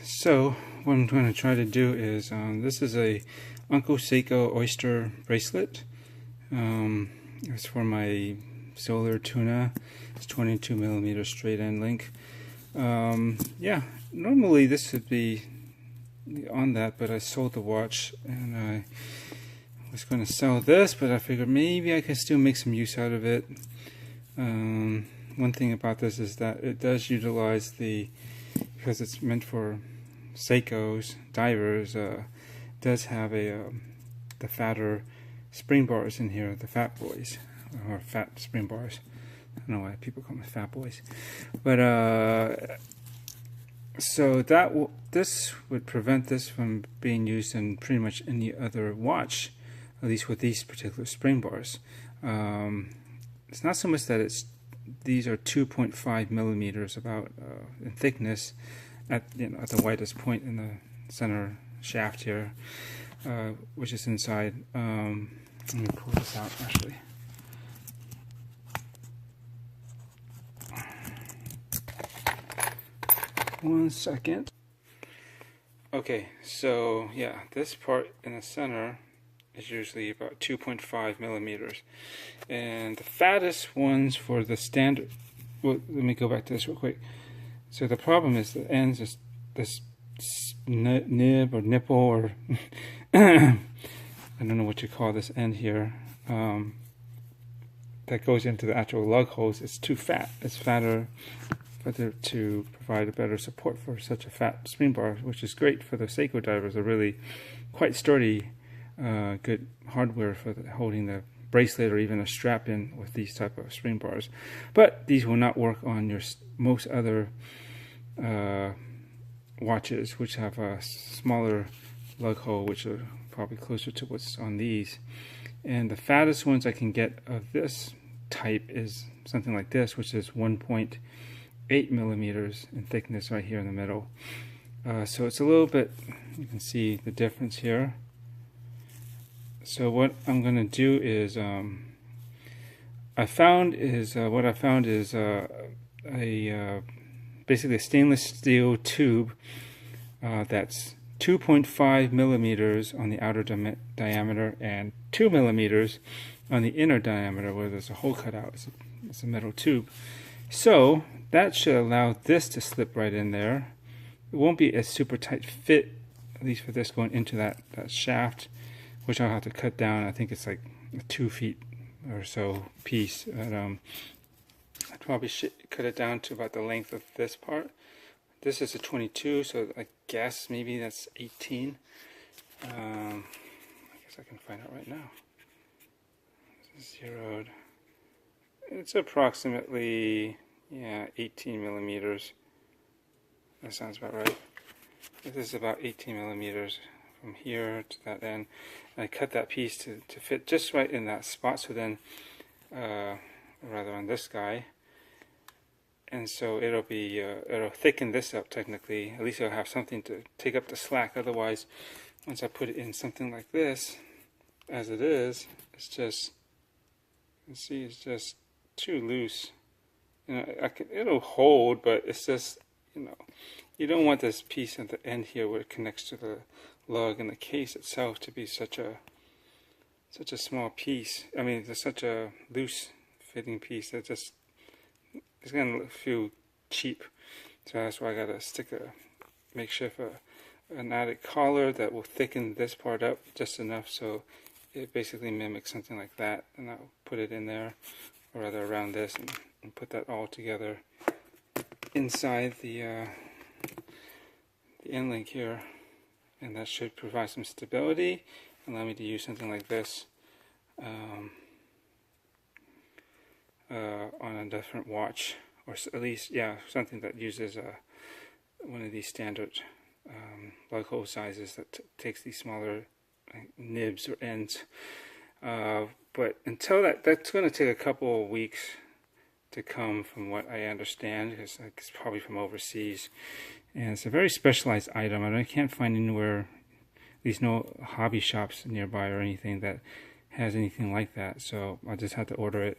So what I'm going to try to do is, this is a Uncle Seiko oyster bracelet. It's for my solar tuna. It's 22 millimeter straight end link. Yeah, normally this would be on that, but I sold the watch and I was going to sell this, but I figured maybe I could still make some use out of it. One thing about this is that it does utilize because it's meant for Seikos, divers, does have the fatter Springbars in here, the fat boys, or fat Springbars. I don't know why people call them fat boys, but so this would prevent this from being used in pretty much any other watch, at least with these particular Springbars. It's not so much that these are 2.5 millimeters about in thickness at the widest point in the center shaft here, which is inside. Let me pull this out actually. One second. Okay, so yeah, this part in the center is usually about 2.5 millimeters, and the fattest ones for the standard. Well, let me go back to this real quick. So the problem is the ends is this nib or nipple, or I don't know what you call this end here, that goes into the actual lug holes. It's too fat. It's fatter to provide a better support for such a fat Springbar, which is great for the Seiko divers. They're really quite sturdy, good hardware for holding the bracelet or even a strap in with these type of Springbars. But these will not work on your most other watches, which have a smaller lug hole, which are probably closer to what's on these. And the fattest ones I can get of this type is something like this, which is 1.8 millimeters in thickness right here in the middle. So it's a little bit, you can see the difference here. So what I'm going to do is, basically a stainless steel tube that's 2.5 millimeters on the outer diameter and 2 millimeters on the inner diameter where there's a hole cut out. It's a metal tube. So that should allow this to slip right in there. It won't be a super tight fit, at least for this going into that shaft, which I'll have to cut down. I think it's like a 2 feet or so piece. But, I probably should cut it down to about the length of this part. This is a 22, so I guess maybe that's 18. I guess I can find out right now. This is zeroed. It's approximately, yeah, 18 millimeters. That sounds about right. This is about 18 millimeters from here to that end. And I cut that piece to fit just right in that spot, so then, rather on this guy. And so it'll thicken this up technically. At least it'll have something to take up the slack. Otherwise, once I put it in something like this, as it is, it's just, you see, it's just too loose. It'll hold, but it's just, you don't want this piece at the end here where it connects to the lug and the case itself to be such a small piece. I mean, it's such a loose fitting piece that just, it's going to feel cheap. So that's why I got to stick a makeshift an added collar that will thicken this part up just enough so it basically mimics something like that. And I'll put it in there, or rather around this, and put that all together inside the end link here. And that should provide some stability, allow me to use something like this on a different watch, or at least, yeah, something that uses one of these standard lug hole sizes that takes these smaller nibs or ends. But until that's going to take a couple of weeks to come, from what I understand, because it's probably from overseas, and it's a very specialized item. I can't find anywhere, at least no hobby shops nearby or anything that has anything like that, so I just have to order it.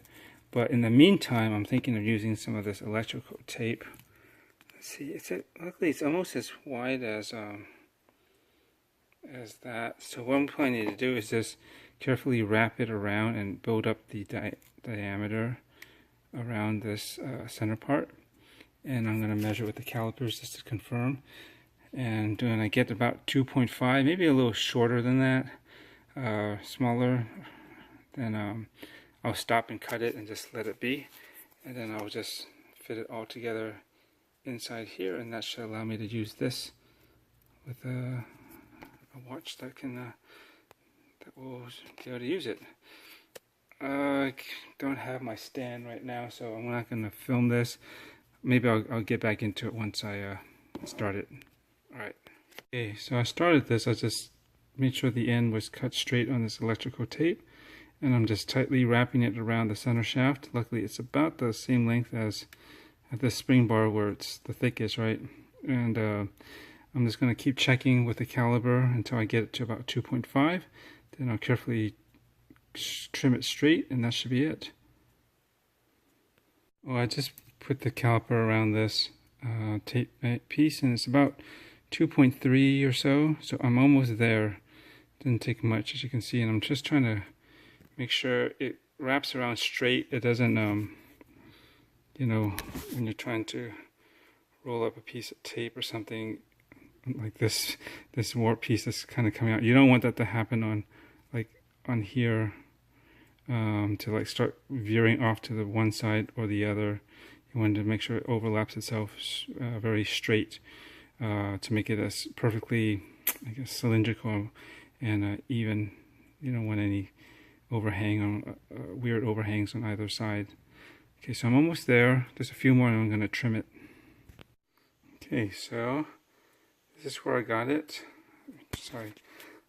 But in the meantime, I'm thinking of using some of this electrical tape. See, luckily it's almost as wide as that. So what I'm planning to do is just carefully wrap it around and build up the diameter around this center part. And I'm going to measure with the calipers just to confirm. And when I get about 2.5, maybe a little shorter than that, smaller, then I'll stop and cut it and just let it be. And then I'll just fit it all together inside here, and that should allow me to use this with a watch that can that will be able to use it. I don't have my stand right now, so I'm not going to film this. Maybe I'll get back into it once I start it. Alright. Okay, so I started this. I just made sure the end was cut straight on this electrical tape, and I'm just tightly wrapping it around the center shaft. Luckily it's about the same length as this spring bar where it's the thickest, right? And I'm just going to keep checking with the caliber until I get it to about 2.5. Then I'll carefully trim it straight, and that should be it. Well, I just put the caliper around this tape piece, and it's about 2.3 or so, so I'm almost there. Didn't take much, as you can see, and I'm just trying to make sure it wraps around straight. It doesn't you know, when you're trying to roll up a piece of tape or something like this warp piece that's kind of coming out, you don't want that to happen on here, to like start veering off to the one side or the other. You want to make sure it overlaps itself very straight, to make it as perfectly, I guess, cylindrical and even, you don't want any overhang on weird overhangs on either side. Okay, so I'm almost there. There's a few more and I'm going to trim it. Okay, so this is where I got it. Sorry,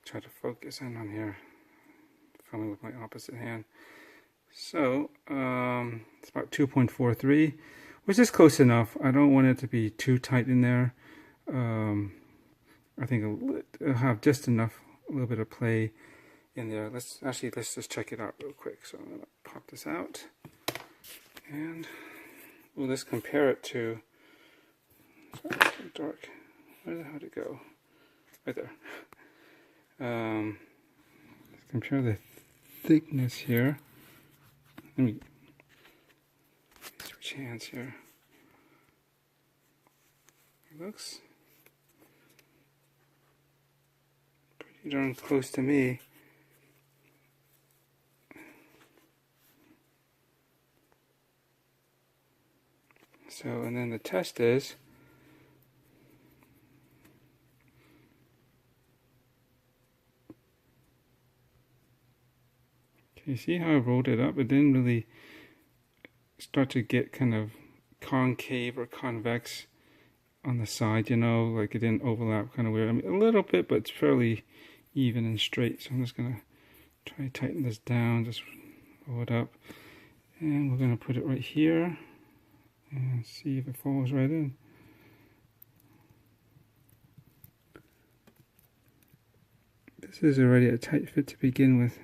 try to focus in on here. Filming with my opposite hand. So, it's about 2.43, which is close enough. I don't want it to be too tight in there. I think it'll have just enough, a little bit of play in there. Let's just check it out real quick. So I'm going to pop this out. And let's compare it to, sorry, it's so dark. Where the hell did it go? Right there. Let's compare the thickness here. Let me switch hands here. It looks pretty darn close to me. So, and then the test is, can you see how I rolled it up? It didn't really start to get kind of concave or convex on the side, you know, like it didn't overlap, kind of weird. I mean, a little bit, but it's fairly even and straight. So I'm just going to try to tighten this down, just roll it up. And we're going to put it right here. And see if it falls right in. This is already a tight fit to begin with.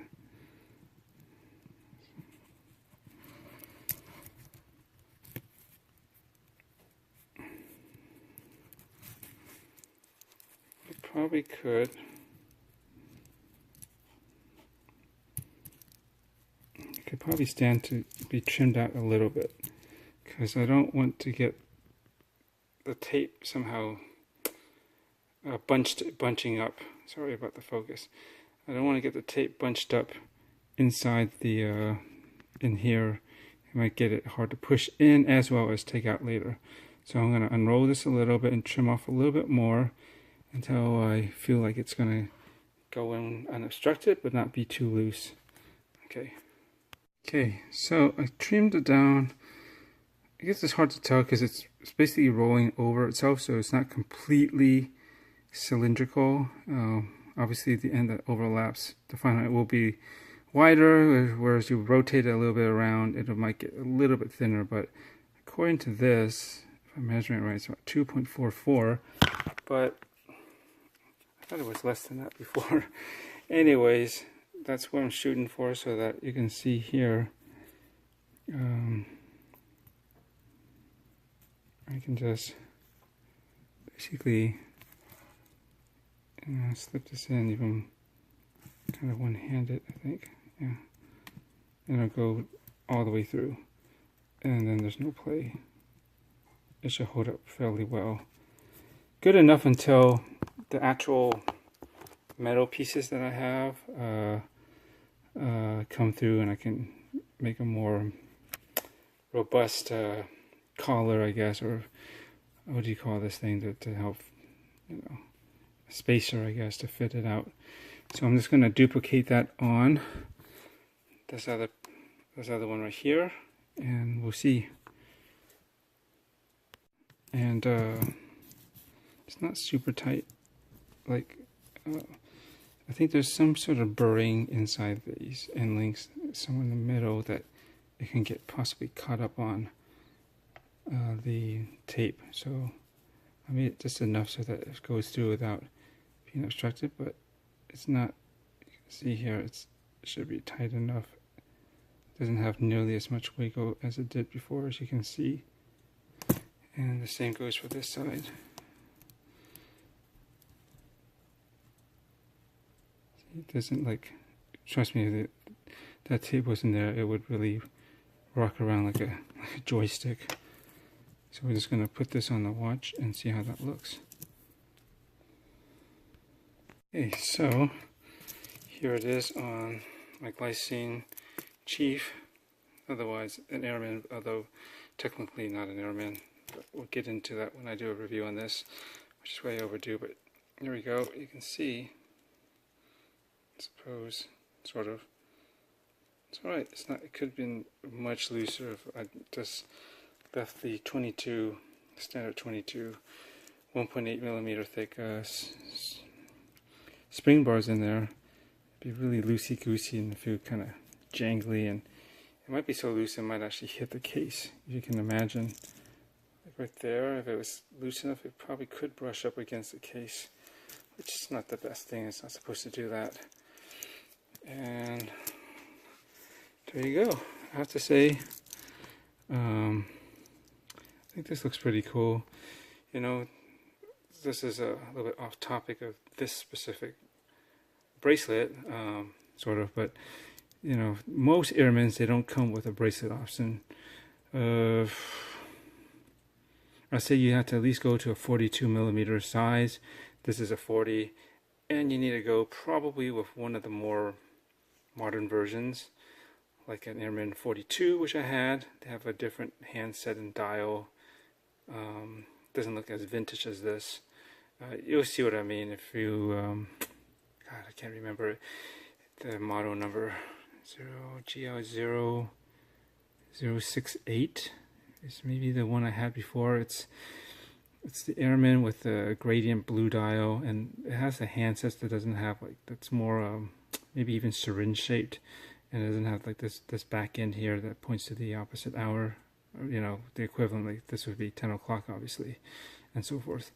I probably could. It could probably stand to be trimmed out a little bit, because I don't want to get the tape somehow bunching up. Sorry about the focus. I don't want to get the tape bunched up inside the in here. It might get it hard to push in as well as take out later. So I'm going to unroll this a little bit and trim off a little bit more until I feel like it's going to go in unobstructed but not be too loose. Okay, so I trimmed it down. I guess it's hard to tell because it's basically rolling over itself, so it's not completely cylindrical. Obviously the end that overlaps, the final it will be wider, whereas you rotate it a little bit around, it might get a little bit thinner, but according to this, if I'm measuring it right, it's about 2.44, but I thought it was less than that before. Anyways, that's what I'm shooting for, so that you can see here. I can just basically slip this in even kind of one-handed, I think. Yeah, and it'll go all the way through, and then there's no play. It should hold up fairly well. Good enough until the actual metal pieces that I have come through, and I can make a more robust collar, I guess, or what do you call this thing to help, spacer, I guess, to fit it out. So I'm just going to duplicate that on this other one right here, and we'll see. And it's not super tight, like I think there's some sort of burring inside these end links, somewhere in the middle, that it can get possibly caught up on the tape. So I made it just enough so that it goes through without being obstructed, but it's not. You can see here it should be tight enough. It doesn't have nearly as much wiggle as it did before, as you can see. And the same goes for this side. It doesn't, like, trust me, if that tape wasn't there, it would really rock around like a joystick. So we're just going to put this on the watch and see how that looks. Okay, so here it is on my glycine Chief, otherwise an airman, although technically not an airman. But we'll get into that when I do a review on this, which is way overdue. But here we go. You can see, I suppose, sort of. It's alright. It's not. It could have been much looser if I just left the 22, standard 22, 1.8 millimeter thick spring bars in there. It'd be really loosey-goosey and feel kind of jangly, and it might be so loose it might actually hit the case. If you can imagine. Right there, if it was loose enough, it probably could brush up against the case, which is not the best thing. It's not supposed to do that. And there you go. I have to say, I think this looks pretty cool. You know, this is a little bit off topic of this specific bracelet, sort of, but you know, most airmans, they don't come with a bracelet option. I say you have to at least go to a 42 millimeter size. This is a 40, and you need to go probably with one of the more modern versions, like an Airman 42, which I had. They have a different handset and dial. Doesn't look as vintage as this. You'll see what I mean if you, God, I can't remember the model number. GL0068. It's maybe the one I had before. It's the Airman with the gradient blue dial, and it has the handsets that doesn't have, like, that's more maybe even syringe shaped, and it doesn't have like this back end here that points to the opposite hour, or, you know, the equivalent, like this would be 10 o'clock obviously, and so forth.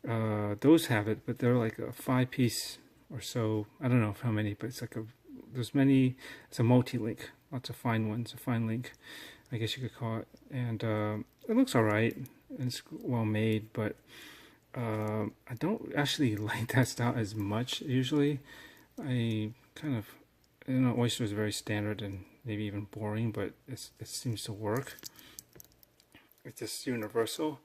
Those have it, but they're like a 5-piece or so. I don't know how many, but it's like there's many. It's a multi-link, lots of fine ones, a fine link, I guess you could call it. And it looks alright, it's well made, but I don't actually like that style as much usually. I kind of, you know, Oyster is very standard and maybe even boring, but it seems to work. It's just universal.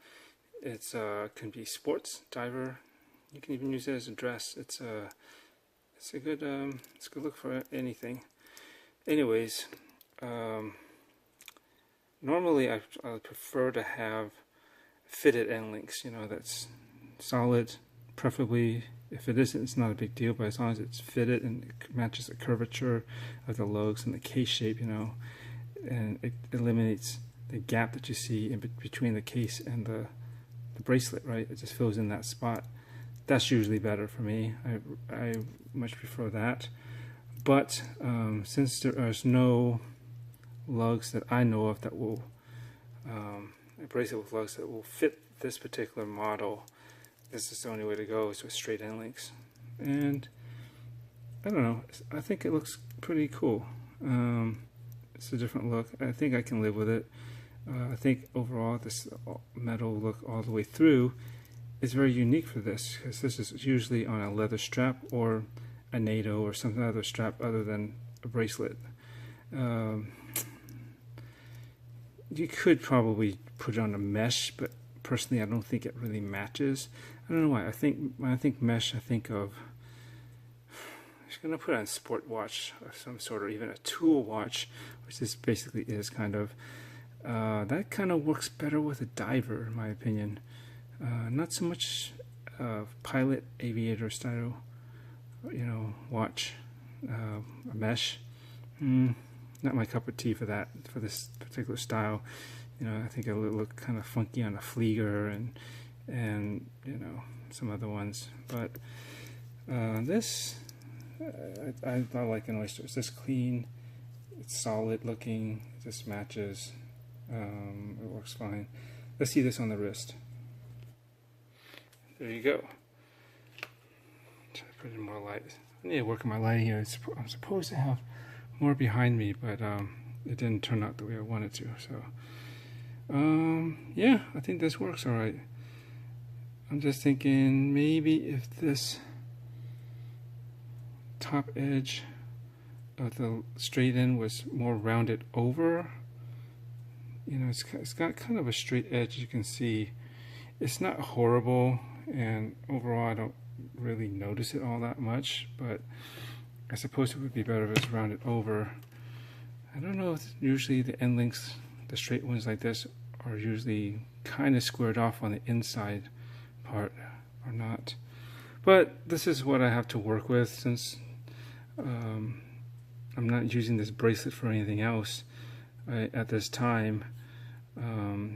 It's can be sports, diver. You can even use it as a dress. It's a good look for anything. Anyways, normally I prefer to have fitted end links. You know, that's solid, preferably. If it isn't, it's not a big deal, but as long as it's fitted and it matches the curvature of the lugs and the case shape, you know, and it eliminates the gap that you see in between the case and the bracelet, right? It just fills in that spot. That's usually better for me. I much prefer that. But since there is no lugs that I know of that will, a bracelet with lugs that will fit this particular model, this is the only way to go, is with straight end links. And I don't know, I think it looks pretty cool. It's a different look. I think I can live with it. I think overall this metal look all the way through is very unique for this, because this is usually on a leather strap or a NATO or some other strap other than a bracelet. You could probably put it on a mesh, but personally I don't think it really matches. I don't know why. When I think mesh, I think of, I'm just gonna put it on a sport watch of some sort, or even a tool watch, which this basically is kind of. That kind of works better with a diver, in my opinion. Not so much pilot, aviator style, watch, a mesh. Not my cup of tea for that, for this particular style. I think it would look kind of funky on a Flieger and some other ones. But this, I like an Oyster. It's just clean. It's solid looking. It just matches. It works fine. Let's see this on the wrist. There you go. Try to put in more light. I need to work on my lighting here. I'm supposed to have more behind me, but it didn't turn out the way I wanted to. So, yeah, I think this works all right. I'm just thinking maybe if this top edge of the straight end was more rounded over. It's got kind of a straight edge, you can see. It's not horrible, and overall I don't really notice it all that much, but I suppose it would be better if it's rounded over. I don't know if usually the end links, the straight ones like this, are usually kind of squared off on the inside part or not. But this is what I have to work with, since I'm not using this bracelet for anything else at this time.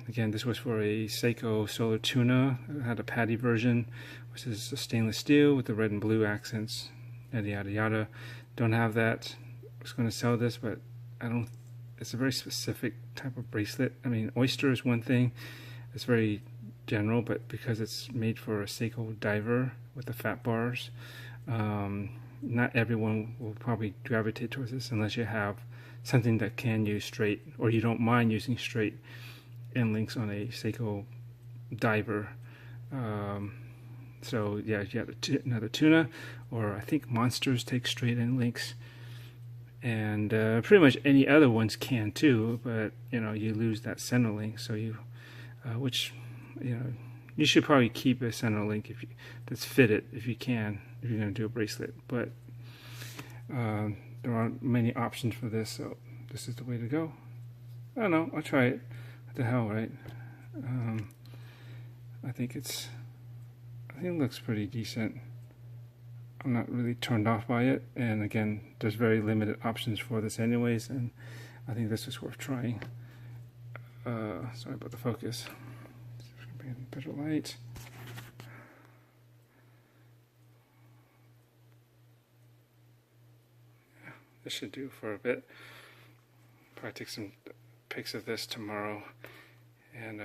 Again, this was for a Seiko Solar Tuna. It had a Patty version, which is a stainless steel with the red and blue accents, yada yada yada. Don't have that. I was going to sell this, but I don't. It's a very specific type of bracelet. I mean, Oyster is one thing. It's very general, but because it's made for a Seiko diver with the fat bars, not everyone will probably gravitate towards this unless you have something that can use straight, or you don't mind using straight end links on a Seiko diver. So yeah, you have another Tuna, or I think Monsters take straight end links, and pretty much any other ones can too. But you lose that center link, so which you should probably keep a center link that's fitted if you can, if you're going to do a bracelet. But there aren't many options for this, so this is the way to go. I don't know, I'll try it. What the hell, right? I think it looks pretty decent. I'm not really turned off by it, and again, there's very limited options for this anyways, and I think this is worth trying. Sorry about the focus. Bring in better light. This should do for a bit. Probably take some pics of this tomorrow, and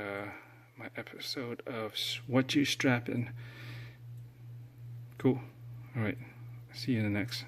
my episode of What You Strappin'. Cool. Alright, see you in the next.